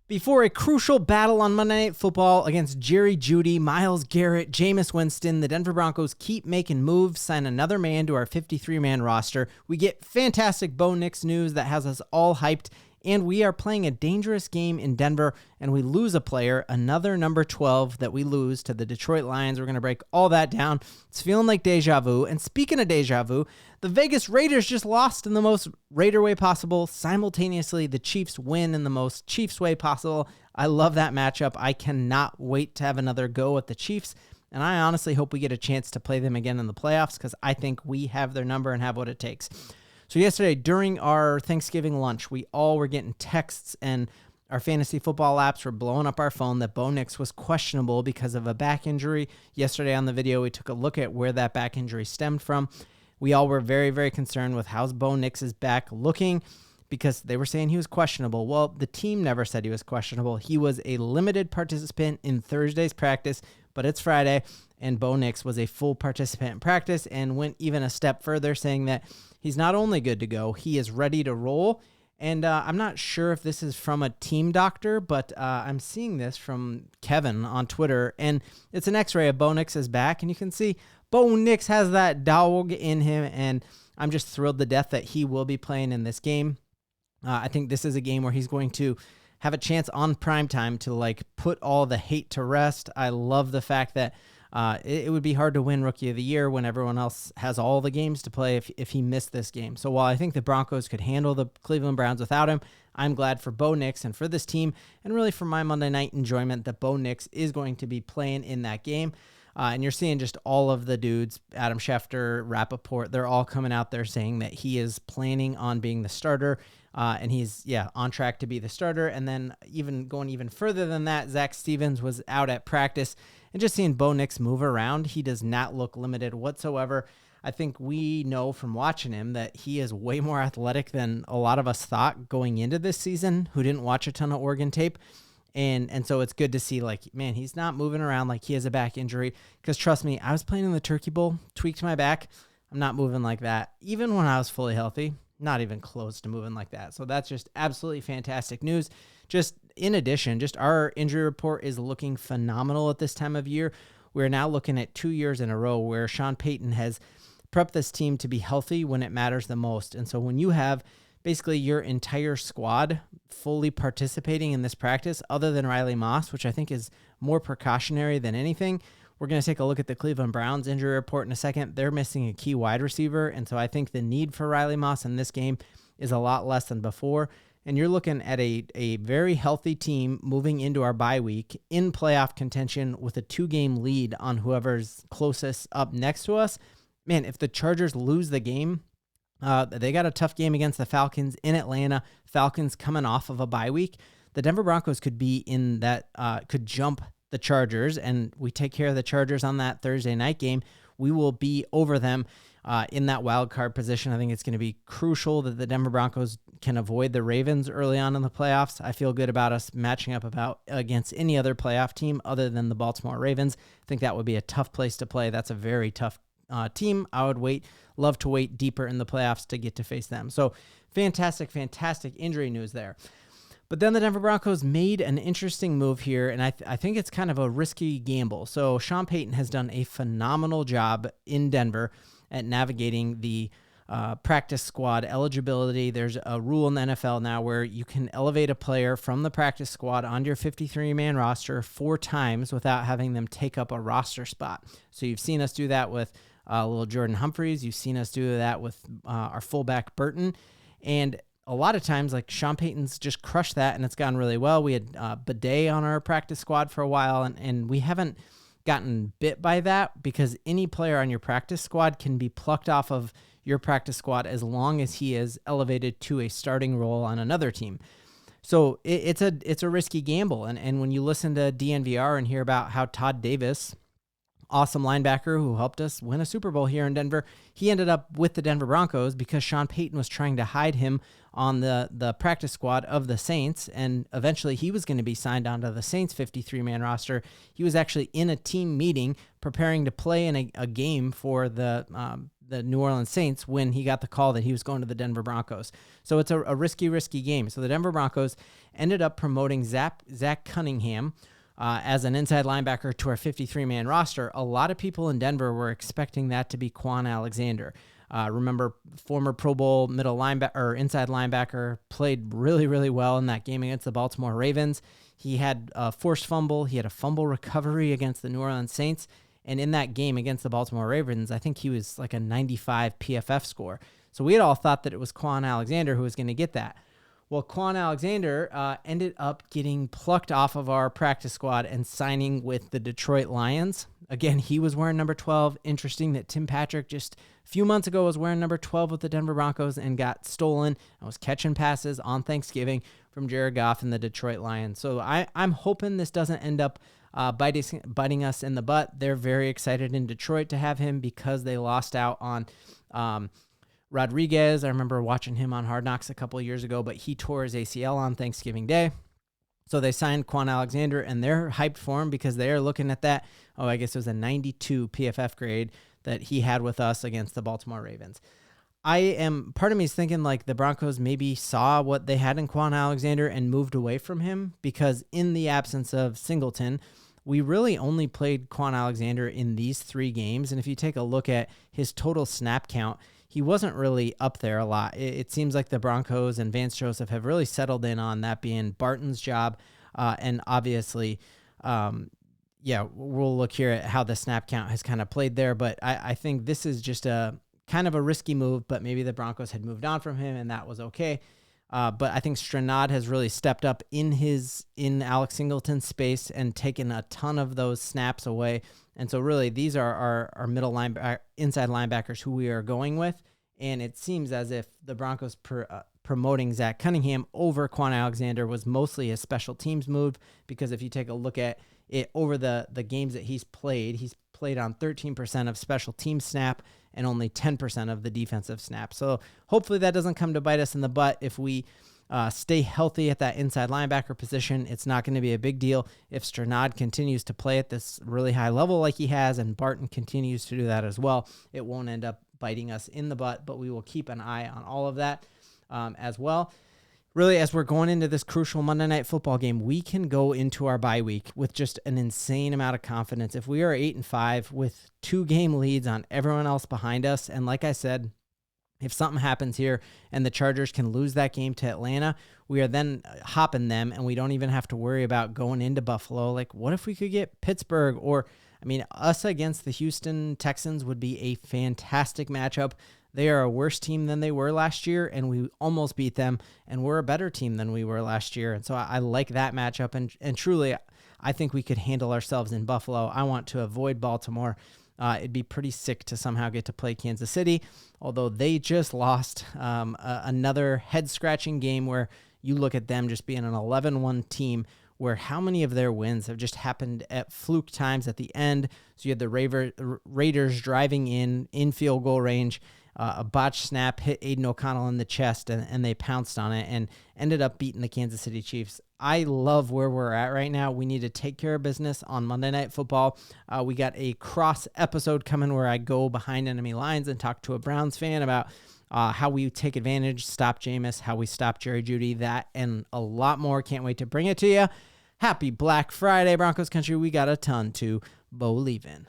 Before a crucial battle on Monday Night Football against Jerry Jeudy, Myles Garrett, Jameis Winston, the Denver Broncos keep making moves, sign another man to our 53-man roster. We get fantastic Bo Nix news that has us all hyped, and we are playing a dangerous game in Denver, and we lose a player, another number 12 that we lose to the Detroit Lions. We're going to break all that down. It's feeling like deja vu. And speaking of deja vu, the Vegas Raiders just lost in the most Raider way possible. Simultaneously, the Chiefs win in the most Chiefs way possible. I love that matchup. I cannot wait to have another go at the Chiefs. And I honestly hope we get a chance to play them again in the playoffs because I think we have their number and have what it takes. So yesterday, during our Thanksgiving lunch, we all were getting texts and our fantasy football apps were blowing up our phone that Bo Nix was questionable because of a back injury. Yesterday on the video, we took a look at where that back injury stemmed from. We all were very, very concerned with how's Bo Nix's back looking because they were saying he was questionable. Well, the team never said he was questionable. He was a limited participant in Thursday's practice, but it's Friday, and Bo Nix was a full participant in practice and went even a step further, saying that he's not only good to go, he is ready to roll. And I'm not sure if this is from a team doctor, but I'm seeing this from Kevin on Twitter, and it's an x-ray of Bo Nix's back, and you can see Bo Nix has that dog in him, and I'm just thrilled to death that he will be playing in this game. I think this is a game where he's going to have a chance on primetime to put all the hate to rest. I love the fact that it would be hard to win Rookie of the Year when everyone else has all the games to play if he missed this game. So while I think the Broncos could handle the Cleveland Browns without him, I'm glad for Bo Nix and for this team and really for my Monday night enjoyment that Bo Nix is going to be playing in that game. And you're seeing just all of the dudes, Adam Schefter, Rappaport, they're all coming out there saying that he is planning on being the starter. And he's, on track to be the starter. And then going even further than that, Zach Stevens was out at practice. And just seeing Bo Nix move around, he does not look limited whatsoever. I think we know from watching him that he is way more athletic than a lot of us thought going into this season who didn't watch a ton of Oregon tape. And so it's good to see, he's not moving around like he has a back injury. Because trust me, I was playing in the Turkey Bowl, tweaked my back. I'm not moving like that. Even when I was fully healthy, not even close to moving like that. So that's just absolutely fantastic news. Just in addition, just our injury report is looking phenomenal at this time of year. We're now looking at 2 years in a row where Sean Payton has prepped this team to be healthy when it matters the most. And so when you have basically your entire squad fully participating in this practice, other than Riley Moss, which I think is more precautionary than anything. We're going to take a look at the Cleveland Browns injury report in a second. They're missing a key wide receiver, and so I think the need for Riley Moss in this game is a lot less than before. And you're looking at a very healthy team moving into our bye week in playoff contention with a 2-game lead on whoever's closest up next to us. Man, if the Chargers lose the game, they got a tough game against the Falcons in Atlanta. Falcons coming off of a bye week. The Denver Broncos could be in that, could jump the Chargers, and we take care of the Chargers on that Thursday night game. We will be over them in that wild card position. I think it's going to be crucial that the Denver Broncos can avoid the Ravens early on in the playoffs. I feel good about us matching up against any other playoff team other than the Baltimore Ravens. I think that would be a tough place to play. That's a very tough team. I would love to wait deeper in the playoffs to get to face them. So fantastic injury news there. But then the Denver Broncos made an interesting move here, and I think it's kind of a risky gamble. So Sean Payton has done a phenomenal job in Denver at navigating the practice squad eligibility. There's a rule in the NFL now where you can elevate a player from the practice squad onto your 53-man roster 4 times without having them take up a roster spot. So you've seen us do that with Lil Jordan Humphrey. You've seen us do that with our fullback Barton. And a lot of times, Sean Payton's just crushed that, and it's gone really well. We had Badie on our practice squad for a while, and we haven't gotten bit by that because any player on your practice squad can be plucked off of your practice squad as long as he is elevated to a starting role on another team. So it's a risky gamble. And when you listen to DNVR and hear about how Todd Davis, awesome linebacker who helped us win a Super Bowl here in Denver, he ended up with the Denver Broncos because Sean Payton was trying to hide him on the practice squad of the Saints, and eventually he was going to be signed onto the Saints 53-man roster. He was actually in a team meeting preparing to play in a game for the the New Orleans Saints when he got the call that he was going to the Denver Broncos. So it's a risky game. So the Denver Broncos ended up promoting Zach Cunningham as an inside linebacker to our 53-man roster. A lot of people in Denver were expecting that to be Kwon Alexander. Remember, former Pro Bowl middle linebacker or inside linebacker, played really, really well in that game against the Baltimore Ravens. He had a forced fumble. He had a fumble recovery against the New Orleans Saints. And in that game against the Baltimore Ravens, I think he was like a 95 PFF score. So we had all thought that it was Kwon Alexander who was going to get that. Well, Kwon Alexander ended up getting plucked off of our practice squad and signing with the Detroit Lions. Again, he was wearing number 12. Interesting that Tim Patrick just a few months ago was wearing number 12 with the Denver Broncos and got stolen and was catching passes on Thanksgiving from Jared Goff and the Detroit Lions. So I'm hoping this doesn't end up biting us in the butt. They're very excited in Detroit to have him because they lost out on Rodriguez. I remember watching him on Hard Knocks a couple of years ago, but he tore his ACL on Thanksgiving Day. So they signed Kwon Alexander, and they're hyped for him because they are looking at that. Oh, I guess it was a 92 PFF grade that he had with us against the Baltimore Ravens. Part of me is thinking like the Broncos maybe saw what they had in Kwon Alexander and moved away from him, because in the absence of Singleton, we really only played Kwon Alexander in these 3 games. And if you take a look at his total snap count, he wasn't really up there a lot. It seems like the Broncos and Vance Joseph have really settled in on that being Barton's job. And obviously, we'll look here at how the snap count has kind of played there. But I think this is just a kind of a risky move, but maybe the Broncos had moved on from him and that was okay. But I think Strnad has really stepped up in Alex Singleton's space and taken a ton of those snaps away. And so really these are our middle linebacker, inside linebackers who we are going with. And it seems as if the Broncos promoting Zach Cunningham over Kwon Alexander was mostly a special teams move, because if you take a look at it over the games that he's played on 13% of special team snap and only 10% of the defensive snap. So hopefully that doesn't come to bite us in the butt. If we stay healthy at that inside linebacker position, it's not going to be a big deal. If Strnad continues to play at this really high level like he has, and Barton continues to do that as well, it won't end up biting us in the butt, but we will keep an eye on all of that as well. Really, as we're going into this crucial Monday Night Football game, we can go into our bye week with just an insane amount of confidence. If we are 8-5 with 2-game leads on everyone else behind us, and like I said, if something happens here and the Chargers can lose that game to Atlanta, we are then hopping them, and we don't even have to worry about going into Buffalo. Like, what if we could get Pittsburgh? Or, I mean, us against the Houston Texans would be a fantastic matchup. They are a worse team than they were last year, and we almost beat them, and we're a better team than we were last year. And so I like that matchup, and truly, I think we could handle ourselves in Buffalo. I want to avoid Baltimore. It'd be pretty sick to somehow get to play Kansas City, although they just lost another head-scratching game where you look at them just being an 11-1 team, where how many of their wins have just happened at fluke times at the end. So you had the Raiders driving in field goal range, a botched snap hit Aiden O'Connell in the chest, and they pounced on it and ended up beating the Kansas City Chiefs. I love where we're at right now. We need to take care of business on Monday Night Football. We got a cross episode coming where I go behind enemy lines and talk to a Browns fan about how we take advantage, stop Jameis, how we stop Jerry Jeudy, that and a lot more. Can't wait to bring it to you. Happy Black Friday, Broncos country. We got a ton to believe in.